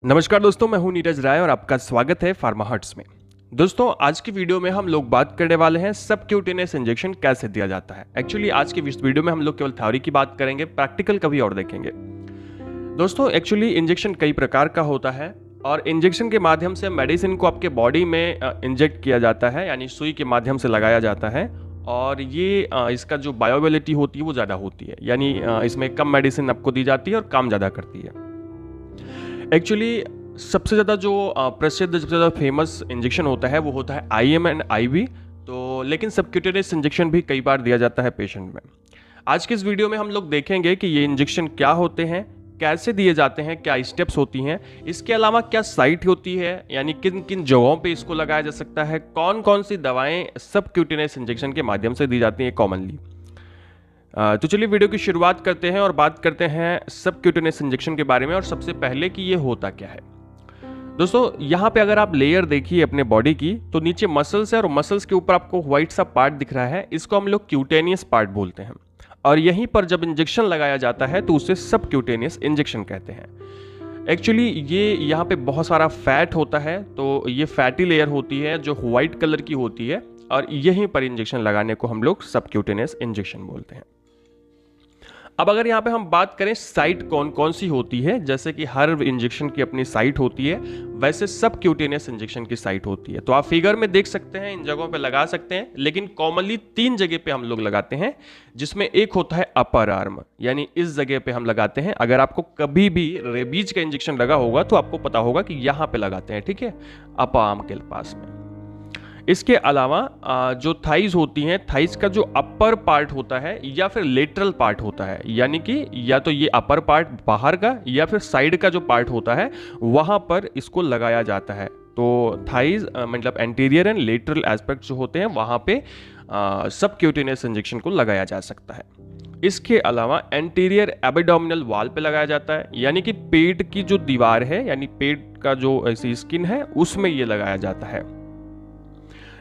नमस्कार दोस्तों, मैं हूं नीरज राय और आपका स्वागत है फार्मा हर्ट्स में। दोस्तों, आज की वीडियो में हम लोग बात करने वाले हैं सबक्यूटेनियस इंजेक्शन कैसे दिया जाता है। एक्चुअली आज की इस वीडियो में हम लोग केवल थ्योरी की बात करेंगे, प्रैक्टिकल कभी और देखेंगे। दोस्तों, एक्चुअली इंजेक्शन कई प्रकार का होता है और इंजेक्शन के माध्यम से मेडिसिन को आपके बॉडी में इंजेक्ट किया जाता है, यानी सुई के माध्यम से लगाया जाता है। और ये इसका जो बायोअवेलेबिलिटी होती है वो ज़्यादा होती है, यानी इसमें कम मेडिसिन आपको दी जाती है और काम ज़्यादा करती है। एक्चुअली सबसे ज़्यादा जो प्रसिद्ध, सबसे ज़्यादा फेमस इंजेक्शन होता है वो होता है आईएम एंड आईवी। तो लेकिन सबक्यूटेनियस इंजेक्शन भी कई बार दिया जाता है पेशेंट में। आज के इस वीडियो में हम लोग देखेंगे कि ये इंजेक्शन क्या होते हैं, कैसे दिए जाते हैं, क्या स्टेप्स होती हैं, इसके अलावा क्या साइट होती है, यानी किन किन जगहों पे इसको लगाया जा सकता है, कौन कौन सी दवाएं सबक्यूटेनियस इंजेक्शन के माध्यम से दी जाती हैं कॉमनली। तो चलिए वीडियो की शुरुआत करते हैं और बात करते हैं सबक्यूटेनियस इंजेक्शन के बारे में, और सबसे पहले कि ये होता क्या है। दोस्तों, यहाँ पे अगर आप लेयर देखिए अपने बॉडी की, तो नीचे मसल्स है और मसल्स के ऊपर आपको व्हाइट सा पार्ट दिख रहा है, इसको हम लोग क्यूटेनियस पार्ट बोलते हैं। और यहीं पर जब इंजेक्शन लगाया जाता है तो उसे सबक्यूटेनियस इंजेक्शन कहते हैं। एक्चुअली ये यहाँ पे बहुत सारा फैट होता है, तो ये फैटी लेयर होती है जो व्हाइट कलर की होती है, और यहीं पर इंजेक्शन लगाने को हम लोग सबक्यूटेनियस इंजेक्शन बोलते हैं। अब अगर यहाँ पे हम बात करें साइट कौन कौन सी होती है, जैसे कि हर इंजेक्शन की अपनी साइट होती है, वैसे सबक्यूटेनियस इंजेक्शन की साइट होती है। तो आप फिगर में देख सकते हैं, इन जगहों पे लगा सकते हैं, लेकिन कॉमनली 3 जगह पे हम लोग लगाते हैं, जिसमें एक होता है अपर आर्म, यानी इस जगह पे हम लगाते हैं। अगर आपको कभी भी रेबीज का इंजेक्शन लगा होगा तो आपको पता होगा कि यहाँ पे लगाते हैं, ठीक है, अपर आर्म के पास में। इसके अलावा जो थाइज होती हैं, थाइज का जो अपर पार्ट होता है या फिर लेटरल पार्ट होता है, यानी कि या तो ये अपर पार्ट बाहर का या फिर साइड का जो पार्ट होता है, वहां पर इसको लगाया जाता है। तो थाइज मतलब एंटीरियर एंड लेटरल एस्पेक्ट जो होते हैं, वहां पे सबक्यूटेनियस इंजेक्शन को लगाया जा सकता है। इसके अलावा एंटीरियर एब्डोमिनल वॉल पे लगाया जाता है, यानी कि पेट की जो दीवार है, यानी पेट का जो ऐसी स्किन है, उसमें ये लगाया जाता है,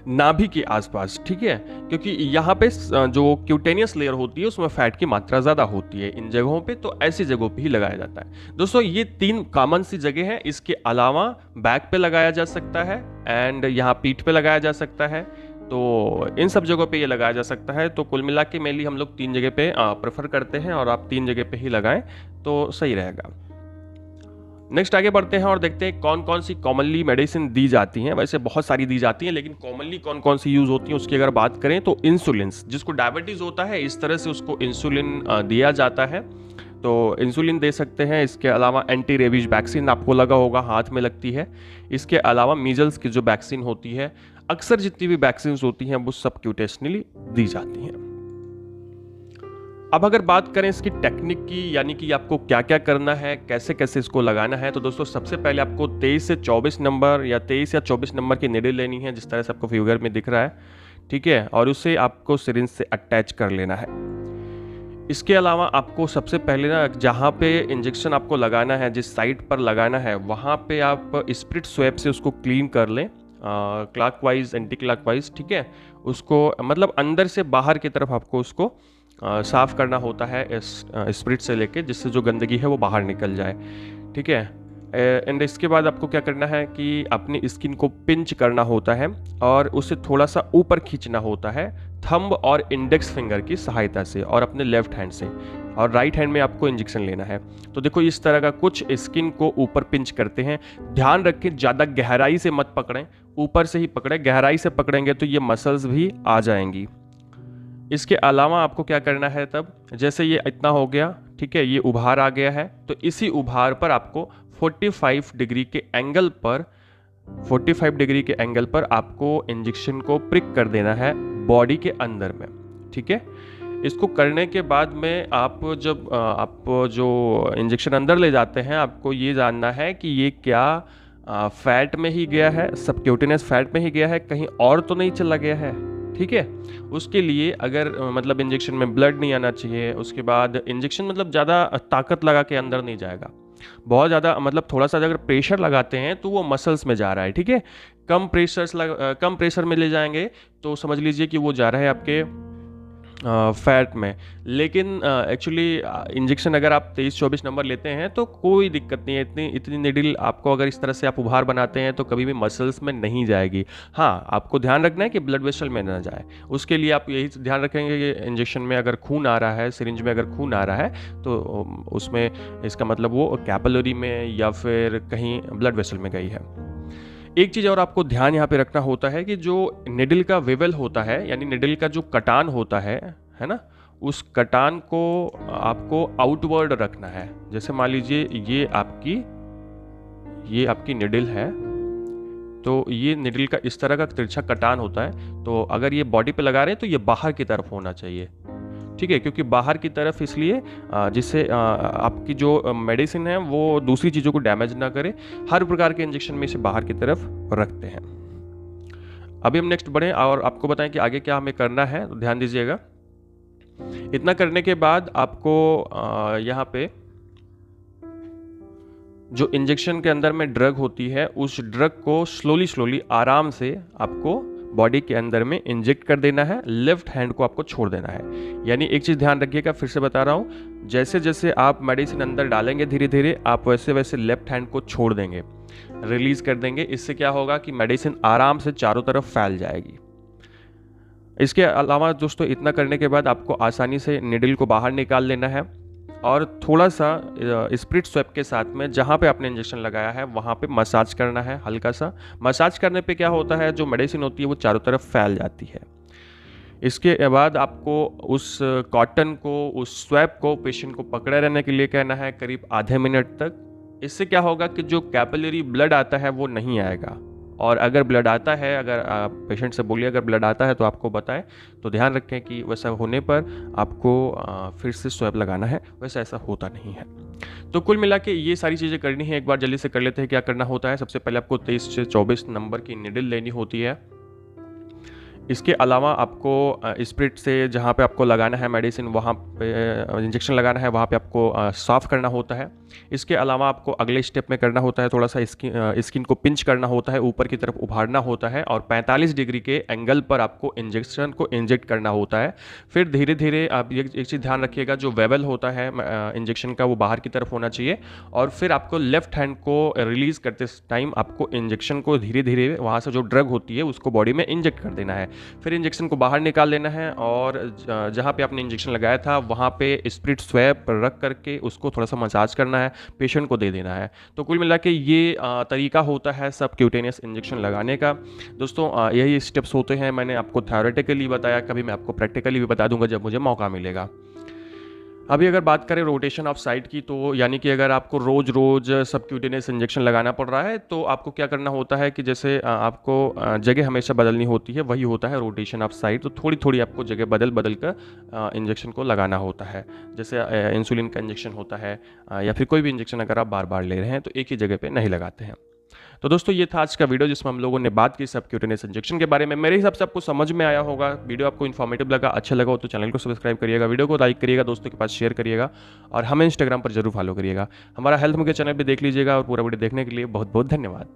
नाभि के आसपास, ठीक है, क्योंकि यहाँ पे जो क्यूटेनियस लेयर होती है उसमें फैट की मात्रा ज़्यादा होती है इन जगहों पे, तो ऐसी जगहों पे ही लगाया जाता है। दोस्तों, ये 3 कॉमन सी जगह है। इसके अलावा बैक पे लगाया जा सकता है एंड यहाँ पीठ पे लगाया जा सकता है, तो इन सब जगहों पे ये लगाया जा सकता है। तो कुल मिला के मेनली हम लोग 3 जगह पे प्रेफर करते हैं, और आप 3 जगह पे ही लगाएं तो सही रहेगा। नेक्स्ट आगे बढ़ते हैं और देखते हैं कौन कौन सी कॉमनली मेडिसिन दी जाती हैं। वैसे बहुत सारी दी जाती हैं, लेकिन कॉमनली कौन कौन सी यूज़ होती हैं उसकी अगर बात करें तो इंसुलिन, जिसको डायबिटीज़ होता है इस तरह से उसको इंसुलिन दिया जाता है, तो इंसुलिन दे सकते हैं। इसके अलावा एंटी रेबीज वैक्सीन आपको लगा होगा, हाथ में लगती है। इसके अलावा मीजल्स की जो वैक्सीन होती है, अक्सर जितनी भी वैक्सीन होती हैं वो सबक्यूटेशनली दी जाती हैं। अब अगर बात करें इसकी टेक्निक की, यानी कि आपको क्या क्या करना है, कैसे कैसे इसको लगाना है, तो दोस्तों सबसे पहले आपको 23 से 24 नंबर या 23 या 24 नंबर की निडल लेनी है, जिस तरह से आपको फिगर में दिख रहा है, ठीक है, और उसे आपको सिरिंज से अटैच कर लेना है। इसके अलावा आपको सबसे पहले ना, जहाँ पे इंजेक्शन आपको लगाना है, जिस साइट पर लगाना है, वहाँ पे आप स्प्रिट स्वैप से उसको क्लीन कर लें, क्लॉकवाइज एंटी क्लॉकवाइज, ठीक है। उसको मतलब अंदर से बाहर की तरफ आपको उसको साफ करना होता है इस स्प्रिट से लेके, जिससे जो गंदगी है वो बाहर निकल जाए, ठीक है। एंड इसके बाद आपको क्या करना है कि अपनी स्किन को पिंच करना होता है और उसे थोड़ा सा ऊपर खींचना होता है, थंब और इंडेक्स फिंगर की सहायता से, और अपने लेफ्ट हैंड से, और राइट हैंड में आपको इंजेक्शन लेना है। तो देखो इस तरह का कुछ स्किन को ऊपर पिंच करते हैं। ध्यान रखें ज़्यादा गहराई से मत पकड़ें, ऊपर से ही पकड़ें। गहराई से पकड़ेंगे तो ये मसल्स भी आ जाएंगी। इसके अलावा आपको क्या करना है, तब जैसे ये इतना हो गया, ठीक है, ये उभार आ गया है, तो इसी उभार पर आपको 45 डिग्री के एंगल पर 45 डिग्री के एंगल पर आपको इंजेक्शन को प्रिक कर देना है बॉडी के अंदर में, ठीक है। इसको करने के बाद में आप जब आप जो इंजेक्शन अंदर ले जाते हैं, आपको ये जानना है कि ये क्या फैट में ही गया है, सबक्यूटेनियस फैट में ही गया है, कहीं और तो नहीं चला गया है, ठीक है। उसके लिए अगर मतलब इंजेक्शन में ब्लड नहीं आना चाहिए, उसके बाद इंजेक्शन मतलब ज़्यादा ताकत लगा के अंदर नहीं जाएगा, बहुत ज़्यादा मतलब थोड़ा सा अगर प्रेशर लगाते हैं तो वो मसल्स में जा रहा है, ठीक है। कम प्रेशर में ले जाएंगे तो समझ लीजिए कि वो जा रहा है आपके फैट में। लेकिन एक्चुअली इंजेक्शन अगर आप 23-24 नंबर लेते हैं तो कोई दिक्कत नहीं है। इतनी इतनी निडल आपको अगर इस तरह से आप उभार बनाते हैं तो कभी भी मसल्स में नहीं जाएगी। हाँ, आपको ध्यान रखना है कि ब्लड वेसल में ना जाए। उसके लिए आप यही ध्यान रखेंगे कि इंजेक्शन में अगर खून आ रहा है, सिरिंज में अगर खून आ रहा है तो उसमें इसका मतलब वो कैपिलरी में या फिर कहीं ब्लड वेसल में गई है। एक चीज़ और आपको ध्यान यहाँ पे रखना होता है कि जो निडल का वेवल होता है, यानी निडल का जो कटान होता है ना, उस कटान को आपको आउटवर्ड रखना है। जैसे मान लीजिए ये आपकी निडल है, तो ये निडल का इस तरह का तिरछा कटान होता है। तो अगर ये बॉडी पे लगा रहे हैं तो ये बाहर की तरफ होना चाहिए, ठीक है, क्योंकि बाहर की तरफ इसलिए जिससे आपकी जो मेडिसिन है वो दूसरी चीज़ों को डैमेज ना करे। हर प्रकार के इंजेक्शन में इसे बाहर की तरफ रखते हैं। अभी हम नेक्स्ट बढ़ें और आपको बताएं कि आगे क्या हमें करना है, तो ध्यान दीजिएगा। इतना करने के बाद आपको यहाँ पे जो इंजेक्शन के अंदर में ड्रग होती है, उस ड्रग को स्लोली आराम से आपको बॉडी के अंदर में इंजेक्ट कर देना है। लेफ्ट हैंड को आपको छोड़ देना है। यानी एक चीज़ ध्यान रखिएगा, फिर से बता रहा हूँ, जैसे जैसे आप मेडिसिन अंदर डालेंगे धीरे धीरे, आप वैसे वैसे लेफ्ट हैंड को छोड़ देंगे, रिलीज कर देंगे। इससे क्या होगा कि मेडिसिन आराम से चारों तरफ फैल जाएगी। इसके अलावा दोस्तों, इतना करने के बाद आपको आसानी से निडल को बाहर निकाल लेना है और थोड़ा सा स्प्रिट स्वैप के साथ में जहाँ पे आपने इंजेक्शन लगाया है वहाँ पे मसाज करना है। हल्का सा मसाज करने पे क्या होता है, जो मेडिसिन होती है वो चारों तरफ फैल जाती है। इसके बाद आपको उस कॉटन को, उस स्वैप को पेशेंट को पकड़े रहने के लिए कहना है करीब आधे मिनट तक। इससे क्या होगा कि जो कैपिलरी ब्लड आता है वो नहीं आएगा, और अगर ब्लड आता है, अगर आप पेशेंट से बोलिए अगर ब्लड आता है तो आपको बताएं, तो ध्यान रखें कि वैसा होने पर आपको फिर से स्वैप लगाना है। वैसा ऐसा होता नहीं है। तो कुल मिला के ये सारी चीज़ें करनी है। एक बार जल्दी से कर लेते हैं। क्या करना होता है, सबसे पहले आपको 23 से 24 नंबर की निडल लेनी होती है। इसके अलावा आपको स्प्रिट से जहाँ पे आपको लगाना है मेडिसिन, वहाँ पे इंजेक्शन लगाना है, वहाँ पे आपको साफ़ करना होता है। इसके अलावा आपको अगले स्टेप में करना होता है, थोड़ा सा स्किन को पिंच करना होता है, ऊपर की तरफ उभारना होता है और 45 डिग्री के एंगल पर आपको इंजेक्शन को इंजेक्ट करना होता है। फिर धीरे धीरे आप एक चीज़ ध्यान रखिएगा, जो वेवल होता है इंजेक्शन का वो बाहर की तरफ होना चाहिए। और फिर आपको लेफ्ट हैंड को रिलीज़ करते टाइम आपको इंजेक्शन को धीरे धीरे वहाँ से जो ड्रग होती है उसको बॉडी में इंजेक्ट कर देना है। फिर इंजेक्शन को बाहर निकाल लेना है और जहाँ पे आपने इंजेक्शन लगाया था वहाँ पे स्प्रिट स्वैप रख करके उसको थोड़ा सा मसाज करना है, पेशेंट को दे देना है। तो कुल मिला के ये तरीका होता है सबक्यूटेनियस इंजेक्शन लगाने का। दोस्तों यही स्टेप्स होते हैं। मैंने आपको थ्योरेटिकली बताया, कभी मैं आपको प्रैक्टिकली भी बता दूंगा जब मुझे मौका मिलेगा। अभी अगर बात करें रोटेशन ऑफ साइट की, तो यानी कि अगर आपको रोज़ रोज़ सबक्यूटेनियस इंजेक्शन लगाना पड़ रहा है तो आपको क्या करना होता है कि जैसे आपको जगह हमेशा बदलनी होती है, वही होता है रोटेशन ऑफ साइट। तो थोड़ी थोड़ी आपको जगह बदल बदल कर इंजेक्शन को लगाना होता है। जैसे इंसुलिन का इंजेक्शन होता है या फिर कोई भी इंजेक्शन अगर आप बार बार ले रहे हैं तो एक ही जगह पर नहीं लगाते हैं। तो दोस्तों ये था आज का वीडियो जिसमें हम लोगों ने बात की सबक्यूटेनियस इंजेक्शन के बारे में। मेरे हिसाब से आपको समझ में आया होगा। वीडियो आपको इन्फॉर्मेटिव लगा, अच्छा लगा हो तो चैनल को सब्सक्राइब करिएगा, वीडियो को लाइक करिएगा, दोस्तों के पास शेयर करिएगा और हमें इंस्टाग्राम पर जरूर फॉलो करिएगा। हमारा हेल्थ मुके चैनल पर देख लीजिएगा और पूरा वीडियो देखने के लिए बहुत बहुत धन्यवाद।